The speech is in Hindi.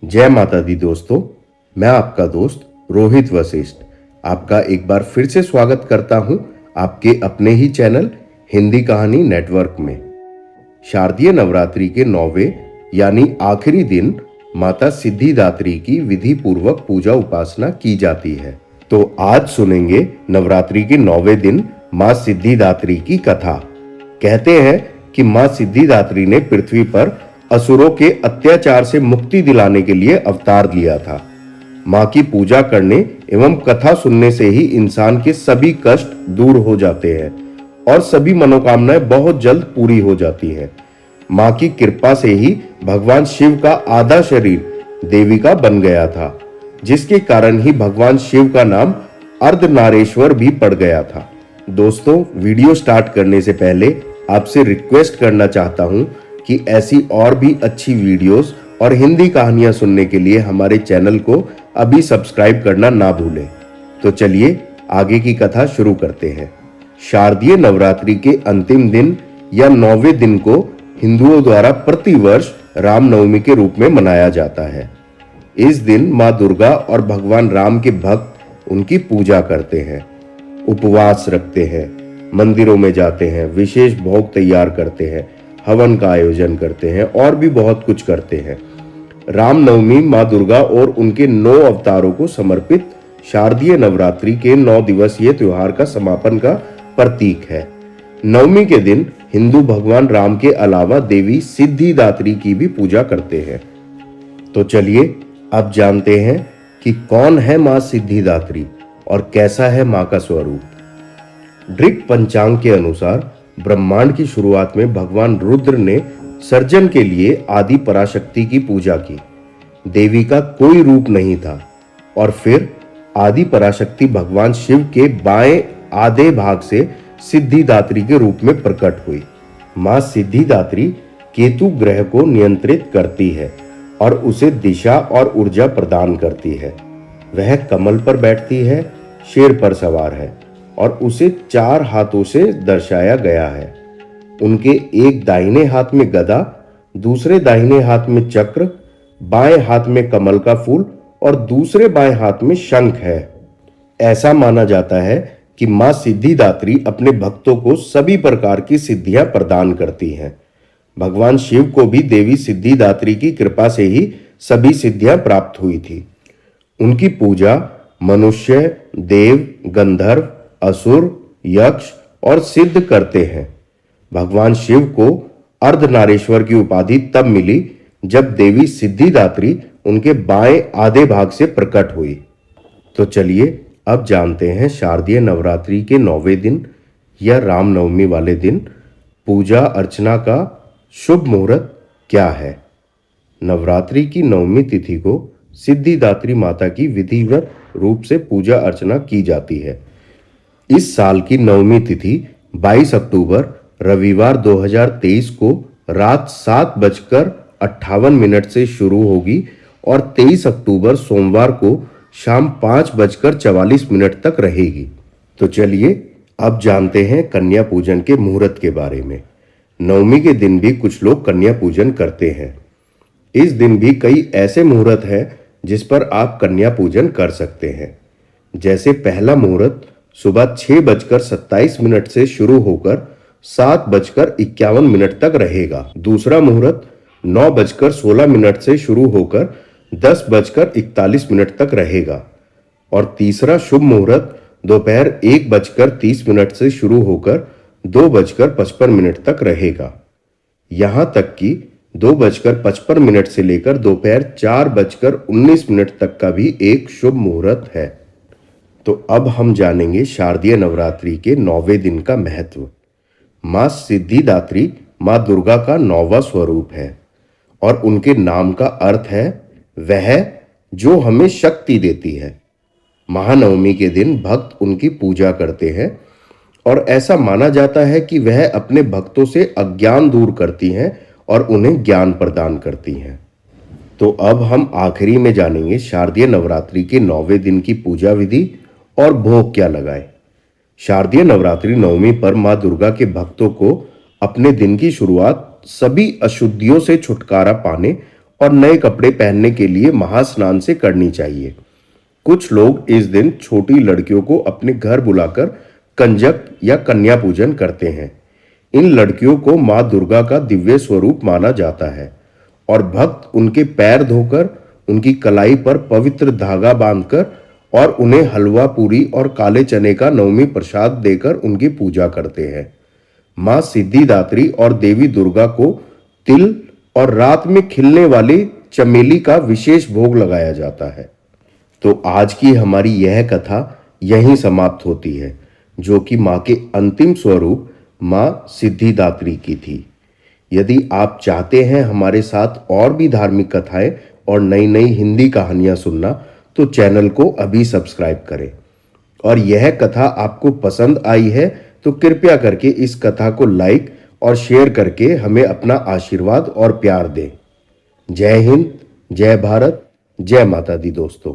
जय माता दी दोस्तों, मैं आपका दोस्त रोहित वशिष्ठ आपका एक बार फिर से स्वागत करता हूं आपके अपने ही चैनल हिंदी कहानी नेटवर्क में। शारदीय नवरात्रि के 9वें यानी आखिरी दिन माता सिद्धिदात्री की विधि पूर्वक पूजा उपासना की जाती है। तो आज सुनेंगे नवरात्रि के 9वें दिन मां सिद्धिदात्री की कथा। कहते हैं कि मां सिद्धिदात्री ने पृथ्वी पर असुरों के अत्याचार से मुक्ति दिलाने के लिए अवतार लिया था। मां की पूजा करने एवं कथा सुनने से ही इंसान के सभी कष्ट दूर हो जाते हैं और सभी मनोकामनाएं बहुत जल्द पूरी हो जाती हैं। मां की कृपा से ही भगवान शिव का आधा शरीर देवी का बन गया था, जिसके कारण ही भगवान शिव का नाम अर्धनारेश्वर भी पड़ गया था। दोस्तों, वीडियो स्टार्ट करने से पहले आपसे रिक्वेस्ट करना चाहता हूं कि ऐसी और भी अच्छी वीडियोस और हिंदी कहानियां सुनने के लिए हमारे चैनल को अभी सब्सक्राइब करना ना भूलें। तो चलिए आगे की कथा शुरू करते हैं। शारदीय नवरात्रि के अंतिम दिन या 9वें दिन को हिंदुओं द्वारा प्रतिवर्ष रामनवमी के रूप में मनाया जाता है। इस दिन मां दुर्गा और भगवान राम के भक्त उनकी पूजा करते हैं, उपवास रखते हैं, मंदिरों में जाते हैं, विशेष भोग तैयार करते हैं, हवन का आयोजन करते हैं और भी बहुत कुछ करते हैं। रामनवमी मां दुर्गा और उनके 9 अवतारों को समर्पित शारदीय नवरात्रि के 9 दिवसीय त्योहार का समापन का प्रतीक है। नवमी के दिन हिंदू भगवान राम के अलावा देवी सिद्धिदात्री की भी पूजा करते हैं। तो चलिए अब जानते हैं कि कौन है मां सिद्धिदात्री और कैसा है मां का स्वरूप। ऋग पंचांग के अनुसार ब्रह्मांड की शुरुआत में भगवान रुद्र ने सर्जन के लिए आदि पराशक्ति की पूजा की। देवी का कोई रूप नहीं था और फिर आदि पराशक्ति भगवान शिव के बाएं आधे भाग से सिद्धिदात्री के रूप में प्रकट हुई। मां सिद्धिदात्री केतु ग्रह को नियंत्रित करती है और उसे दिशा और ऊर्जा प्रदान करती है। वह कमल पर बैठती है, शेर पर सवार है और उसे 4 हाथों से दर्शाया गया है। उनके एक दाहिने हाथ में गदा, दूसरे दाहिने हाथ में चक्र, बाएं हाथ में कमल का फूल और दूसरे बाएं हाथ में शंख है। ऐसा माना जाता है कि मां सिद्धिदात्री अपने भक्तों को सभी प्रकार की सिद्धियां प्रदान करती हैं। भगवान शिव को भी देवी सिद्धिदात्री की कृपा से ही सभी सिद्धियां प्राप्त हुई थी। उनकी पूजा मनुष्य, देव, गंधर्व, असुर, यक्ष और सिद्ध करते हैं। भगवान शिव को अर्धनारेश्वर की उपाधि तब मिली जब देवी सिद्धिदात्री उनके बाएं आधे भाग से प्रकट हुई। तो चलिए अब जानते हैं शारदीय नवरात्रि के 9वें दिन या रामनवमी वाले दिन पूजा अर्चना का शुभ मुहूर्त क्या है। नवरात्रि की 9वीं तिथि को सिद्धिदात्री माता की विधिवत रूप से पूजा अर्चना की जाती है। इस साल की 9वीं तिथि 22 अक्टूबर रविवार 2023 को रात 7:58 से शुरू होगी और 23 अक्टूबर सोमवार को शाम 5:44 तक रहेगी। तो चलिए अब जानते हैं कन्या पूजन के मुहूर्त के बारे में। 9वीं के दिन भी कुछ लोग कन्या पूजन करते हैं। इस दिन भी कई ऐसे मुहूर्त हैं जिस पर आप कन्या पूजन कर सकते हैं। जैसे पहला मुहूर्त सुबह 6:27 से शुरू होकर 7:51 तक रहेगा। दूसरा मुहूर्त 9:16 से शुरू होकर 10:41 तक रहेगा और तीसरा शुभ मुहूर्त दोपहर 1:30 से शुरू होकर 2:55 तक रहेगा। यहां तक कि 2:55 से लेकर दोपहर 4:19 तक का भी एक शुभ मुहूर्त है। तो अब हम जानेंगे शारदीय नवरात्रि के 9वें दिन का महत्व। मां सिद्धिदात्री मां दुर्गा का 9वां स्वरूप है और उनके नाम का अर्थ है वह जो हमें शक्ति देती है। महानवमी के दिन भक्त उनकी पूजा करते हैं और ऐसा माना जाता है कि वह अपने भक्तों से अज्ञान दूर करती हैं और उन्हें ज्ञान प्रदान करती हैं। तो अब हम आखिरी में जानेंगे शारदीय नवरात्रि के 9वें दिन की पूजा विधि और भोग क्या लगाएं। शारदीय नवरात्रि 9वीं पर मां दुर्गा के भक्तों को अपने दिन की शुरुआत सभी अशुद्धियों से छुटकारा पाने और नए कपड़े पहनने के लिए महास्नान से करनी चाहिए। कुछ लोग इस दिन छोटी लड़कियों को अपने घर बुलाकर कंजक या कन्या पूजन करते हैं। इन लड़कियों को मां दुर्गा का दिव्य स्वरूप माना जाता है और भक्त उनके पैर धोकर, उनकी कलाई पर पवित्र धागा बांधकर और उन्हें हलवा पूरी और काले चने का नवमी प्रसाद देकर उनकी पूजा करते हैं। मां सिद्धिदात्री और देवी दुर्गा को तिल और रात में खिलने वाली चमेली का विशेष भोग लगाया जाता है। तो आज की हमारी यह कथा यहीं समाप्त होती है, जो कि मां के अंतिम स्वरूप मां सिद्धिदात्री की थी। यदि आप चाहते हैं हमारे साथ और भी धार्मिक कथाएं और नई नई हिंदी कहानियां सुनना, तो चैनल को अभी सब्सक्राइब करें। और यह कथा आपको पसंद आई है तो कृपया करके इस कथा को लाइक और शेयर करके हमें अपना आशीर्वाद और प्यार दें। जय हिंद, जय भारत, जय माता दी दोस्तों।